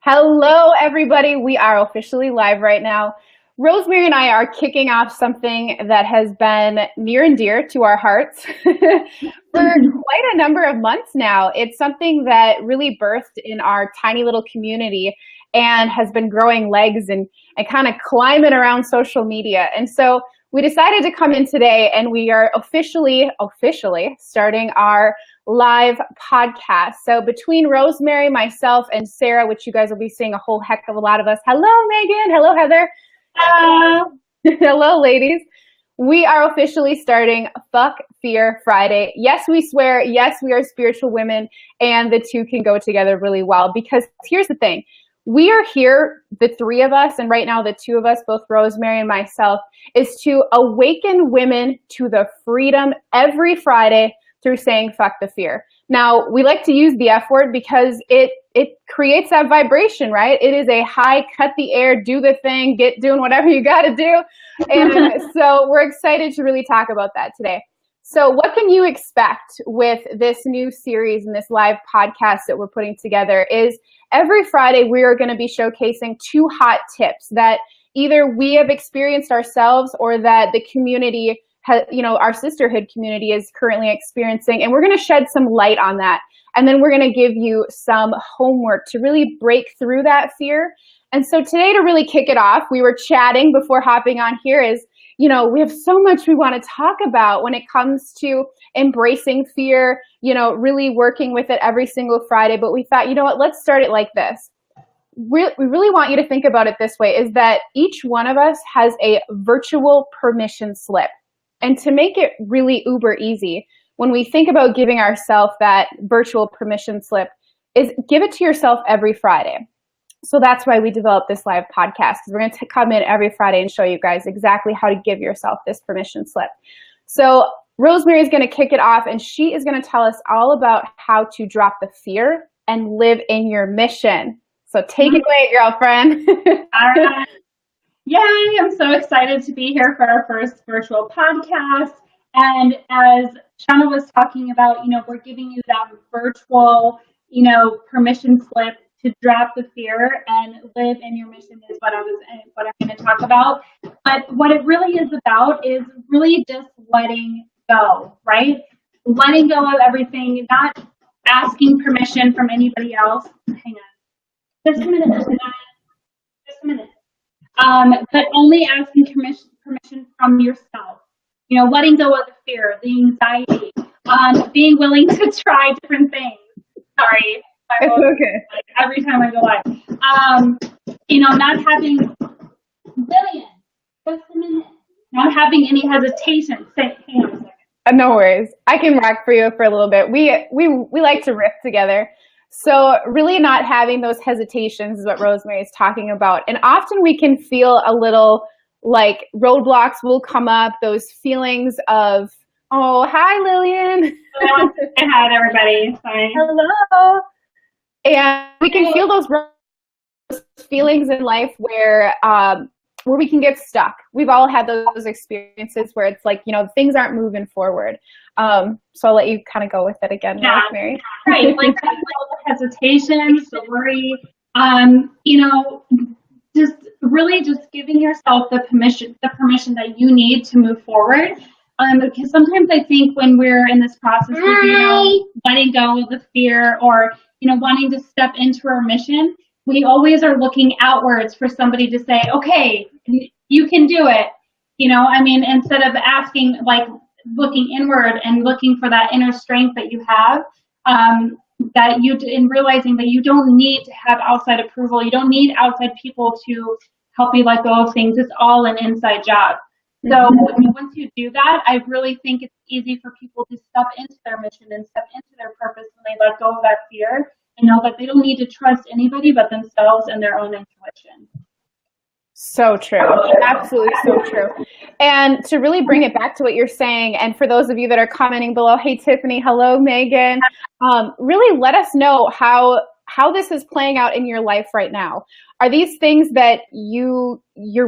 Hello, everybody. We are officially live right now. Rosemary and I are kicking off something that has been near and dear to our hearts for quite a number of months now. It's something that really birthed in our tiny little community and has been growing legs and kind of climbing around social media. And so we decided to come in today and we are officially starting our live podcast. So between Rosemary, myself, and Sarah, which you guys will be seeing a whole heck of a lot of us. Hello, Megan. Hello, Heather. Hello, ladies. We are officially starting Fuck Fear Friday. Yes, we swear. Yes, we are spiritual women, and the two can go together really well. Because here's the thing. We are here, the three of us, and right now the two of us, both Rosemary and myself, is to awaken women to the freedom every Friday through saying fuck the fear. Now, we like to use the F word because it creates that vibration, right? It is a high, cut the air, do the thing, get doing whatever you got to do. And so we're excited to really talk about that today. So what can you expect with this new series and this live podcast that we're putting together is every Friday we are going to be showcasing 2 hot tips that either we have experienced ourselves or that the community our sisterhood community is currently experiencing, and we're going to shed some light on that. And then we're going to give you some homework to really break through that fear. And so today, to really kick it off, we were chatting before hopping on here is, we have so much we want to talk about when it comes to embracing fear, really working with it every single Friday. But we thought, let's start it like this. We really want you to think about it this way, is that each one of us has a virtual permission slip. And to make it really uber easy, when we think about giving ourselves that virtual permission slip, is give it to yourself every Friday. So that's why we developed this live podcast, because we're going to come in every Friday and show you guys exactly how to give yourself this permission slip. So Rosemary is going to kick it off, and she is going to tell us all about how to drop the fear and live in your mission. So take it away, girlfriend. All right. Yay, I'm so excited to be here for our first virtual podcast. And as Shauna was talking about, we're giving you that virtual, permission slip to drop the fear and live in your mission is what I'm going to talk about. But what it really is about is really just letting go, right? Letting go of everything, not asking permission from anybody else. Hang on. Just a minute. But only asking permission from yourself. Letting go of the fear, the anxiety, being willing to try different things. Sorry. It's okay. Every time I go live. Not having just a minute. Not having any hesitation. Hang on a second. No worries. I can rock for you for a little bit. We like to riff together. So really not having those hesitations is what Rosemary is talking about. And often we can feel a little like roadblocks will come up, those feelings of, oh, hi, Lillian. Hi, everybody. Sorry. Hello. And we can feel those feelings in life where we can get stuck. We've all had those experiences where it's like, things aren't moving forward. So I'll let you kind of go with it again, Rosemary. Right, like hesitations, the worry, just giving yourself the permission that you need to move forward. Because sometimes I think when we're in this process of, letting go of the fear or, wanting to step into our mission, we always are looking outwards for somebody to say, okay, you can do it. Instead of asking, like, looking inward and looking for that inner strength that you have, in realizing that you don't need to have outside approval. You don't need outside people to help you let go of things. It's all an inside job. So once you do that, I really think it's easy for people to step into their mission and step into their purpose when they let go of that fear and know that they don't need to trust anybody but themselves and their own intuition. So true. Absolutely so true. And to really bring it back to what you're saying, and for those of you that are commenting below, hey, Tiffany, hello, Megan, really let us know how this is playing out in your life right now. Are these things that you're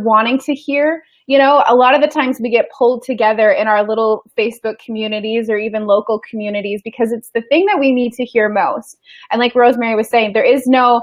wanting to hear? A lot of the times we get pulled together in our little Facebook communities or even local communities because it's the thing that we need to hear most. And like Rosemary was saying, there is no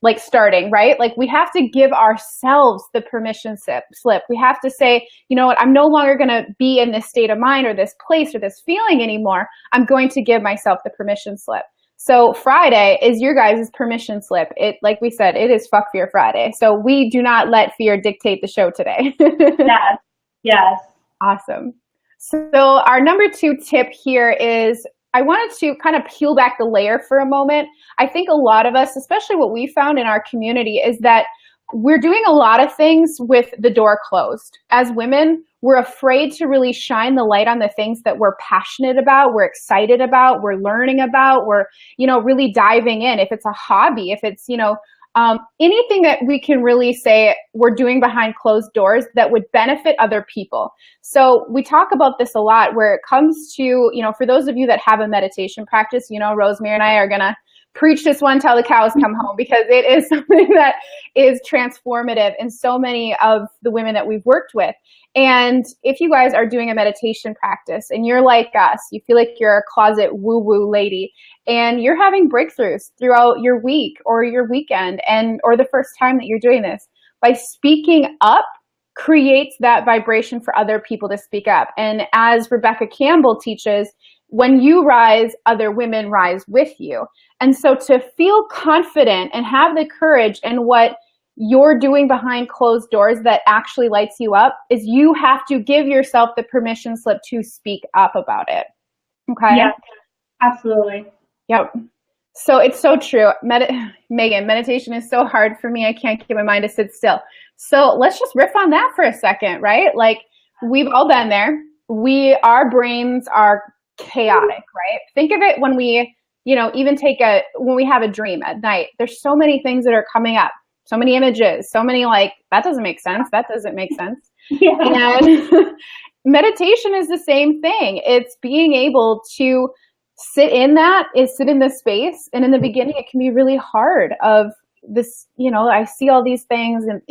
like starting, right? Like we have to give ourselves the permission slip. We have to say, you know what, I'm no longer going to be in this state of mind or this place or this feeling anymore. I'm going to give myself the permission slip. So Friday is your guys' permission slip. It, like we said, it is Fuck Fear Friday. So we do not let fear dictate the show today. Yes. Yes. Awesome. So our number 2 tip here is, I wanted to kind of peel back the layer for a moment. I think a lot of us, especially what we found in our community, is that we're doing a lot of things with the door closed. As women, we're afraid to really shine the light on the things that we're passionate about, we're excited about, we're learning about, we're, really diving in. If it's a hobby, if it's, anything that we can really say we're doing behind closed doors that would benefit other people. So we talk about this a lot where it comes to, for those of you that have a meditation practice, Rosemary and I are going to preach this one till the cows come home, because it is something that is transformative in so many of the women that we've worked with. And if you guys are doing a meditation practice and you're like us, you feel like you're a closet woo-woo lady and you're having breakthroughs throughout your week or your weekend or the first time that you're doing this, by speaking up creates that vibration for other people to speak up. And as Rebecca Campbell teaches, when you rise, other women rise with you. And so to feel confident and have the courage in what you're doing behind closed doors that actually lights you up, is you have to give yourself the permission slip to speak up about it. Okay? Yeah, absolutely. Yep. So it's so true. Megan, meditation is so hard for me. I can't get my mind to sit still. So let's just riff on that for a second, right? Like, we've all been there. Our brains are chaotic, right? Think of it when we, even when we have a dream at night, there's so many things that are coming up, so many images, so many that doesn't make sense. That doesn't make sense. Yeah. And meditation is the same thing. It's being able to sit in the space. And in the beginning, it can be really hard of this, I see all these things and,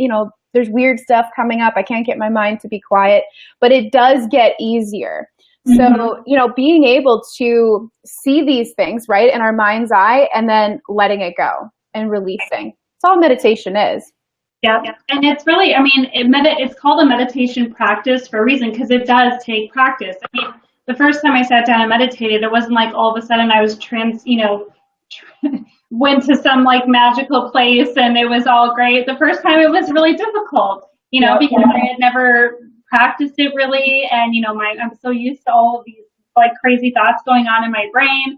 there's weird stuff coming up. I can't get my mind to be quiet, but it does get easier. So, being able to see these things, right, in our mind's eye, and then letting it go and releasing. That's all meditation is. Yeah. And it's really, it's called a meditation practice for a reason, because it does take practice. The first time I sat down and meditated, it wasn't like all of a sudden I was went to some magical place and it was all great. The first time it was really difficult, because I had never practiced it really, and I'm so used to all of these crazy thoughts going on in my brain.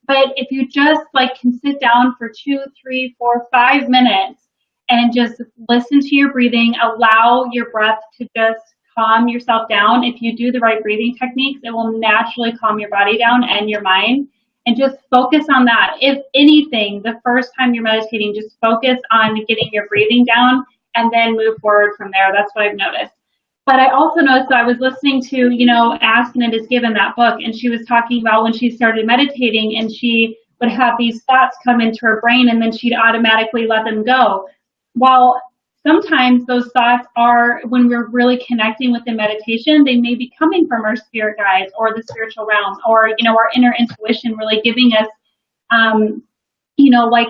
But if you just can sit down for 2, 3, 4, 5 minutes and just listen to your breathing, allow your breath to just calm yourself down. If you do the right breathing techniques, it will naturally calm your body down and your mind. And just focus on that. If anything, the first time you're meditating, just focus on getting your breathing down and then move forward from there. That's what I've noticed. But I also noticed, I was listening to, Ask and It Is Given, that book, and she was talking about when she started meditating and she would have these thoughts come into her brain and then she'd automatically let them go. Well, sometimes those thoughts are, when we're really connecting with the meditation, they may be coming from our spirit guides or the spiritual realm, or, our inner intuition really giving us,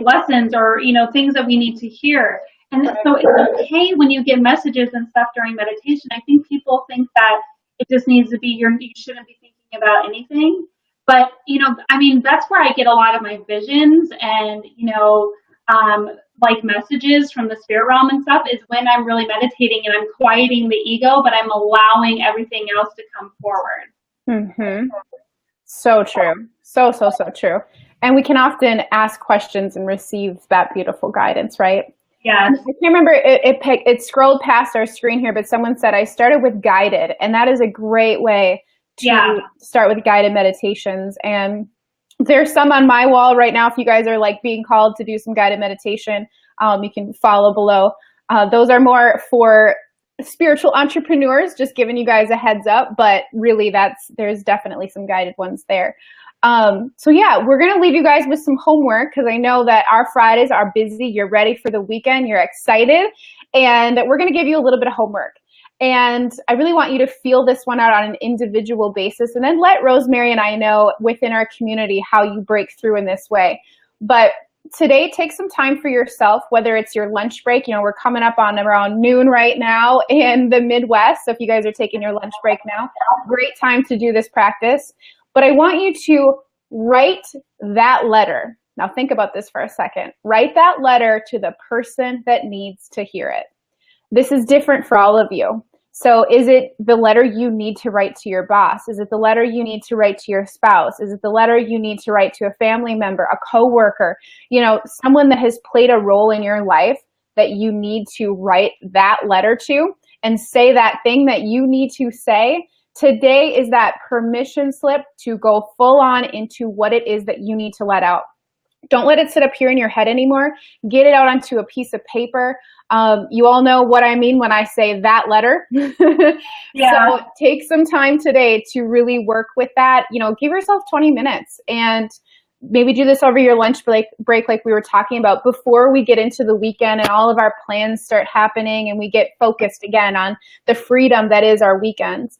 lessons or, things that we need to hear. And so it's okay when you get messages and stuff during meditation. I think people think that it just needs to be, you shouldn't be thinking about anything. But, that's where I get a lot of my visions and, messages from the spirit realm and stuff, is when I'm really meditating and I'm quieting the ego, but I'm allowing everything else to come forward. Mm-hmm. So true. So true. And we can often ask questions and receive that beautiful guidance, right? Yeah. I can't remember, it scrolled past our screen here, but someone said, I started with guided, and that is a great way to start with guided meditations. And there's some on my wall right now. If you guys are being called to do some guided meditation, you can follow below. Those are more for spiritual entrepreneurs, just giving you guys a heads up, but really there's definitely some guided ones there. So yeah, we're going to leave you guys with some homework, because I know that our Fridays are busy. You're ready for the weekend. You're excited, and we're going to give you a little bit of homework. And I really want you to feel this one out on an individual basis, and then let Rosemary and I know within our community how you break through in this way. But today, take some time for yourself, whether it's your lunch break. You know, we're coming up on around noon right now in the Midwest. So if you guys are taking your lunch break now, great time to do this practice. But I want you to write that letter. Now think about this for a second. Write that letter to the person that needs to hear it. This is different for all of you. So is it the letter you need to write to your boss? Is it the letter you need to write to your spouse? Is it the letter you need to write to a family member, a coworker, you know, someone that has played a role in your life that you need to write that letter to and say that thing that you need to say? Today is that permission slip to go full on into what it is that you need to let out. Don't let it sit up here in your head anymore. Get it out onto a piece of paper. You all know what I mean when I say that letter. Yeah. So take some time today to really work with that. You know, give yourself 20 minutes and maybe do this over your lunch break like we were talking about before we get into the weekend and all of our plans start happening and we get focused again on the freedom that is our weekends.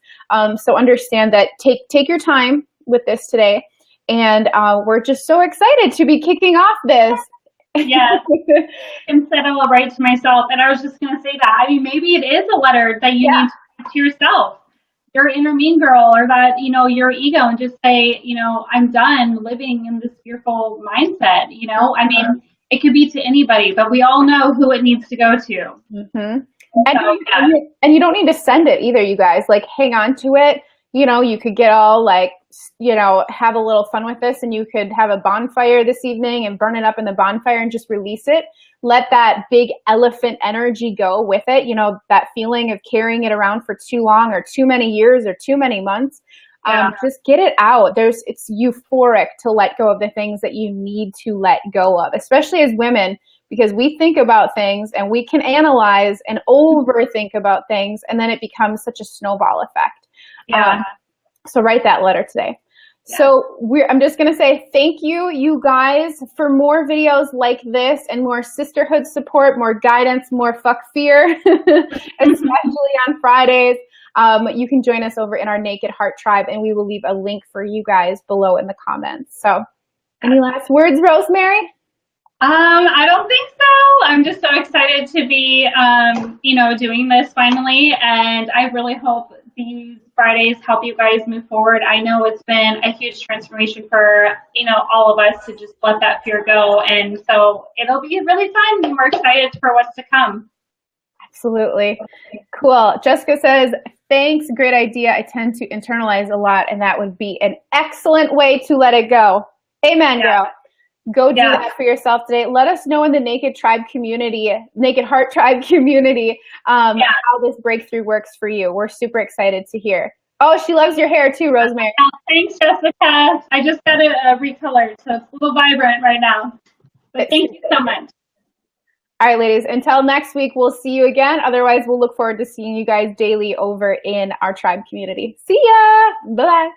So understand that take your time with this today. And we're just so excited to be kicking off this. Yes. Instead of a write to myself. And I was just going to say that. I mean, maybe it is a letter that you need to write to yourself, your inner mean girl, or that, you know, your ego, and just say, you know, I'm done living in this fearful mindset. You know, I mean, it could be to anybody, but we all know who it needs to go to. Mm-hmm. And you don't need to send it either, you guys. Like, hang on to it. You know, you could get all like, you know, have a little fun with this, and you could have a bonfire this evening and burn it up in the bonfire and just release it. Let that big elephant energy go with it. You know, that feeling of carrying it around for too long or too many years or too many months. Just get it out. It's euphoric to let go of the things that you need to let go of, especially as women, because we think about things and we can analyze and overthink about things, and then it becomes such a snowball effect. Yeah. So write that letter today. Yeah. So I'm just going to say thank you, you guys, for more videos like this and more sisterhood support, more guidance, more fuck fear, especially on Fridays. You can join us over in our Naked Heart Tribe, and we will leave a link for you guys below in the comments. So any last words, Rosemary? I don't think so. I'm just so excited to be, you know, doing this finally. And I really hope these Fridays help you guys move forward. I know it's been a huge transformation for, you know, all of us to just let that fear go. And so it'll be really fun. And we're excited for what's to come. Absolutely. Cool. Jessica says, thanks. Great idea. I tend to internalize a lot, and that would be an excellent way to let it go. Amen, girl. Go do that for yourself today. Let us know in the Naked Tribe community, Naked Heart Tribe community, how this breakthrough works for you. We're super excited to hear. Oh, she loves your hair too, Rosemary. Thanks, Jessica. I just got it recolored, so it's a little vibrant right now. But thank you so much. All right, ladies, until next week, we'll see you again. Otherwise, we'll look forward to seeing you guys daily over in our tribe community. See ya. Bye.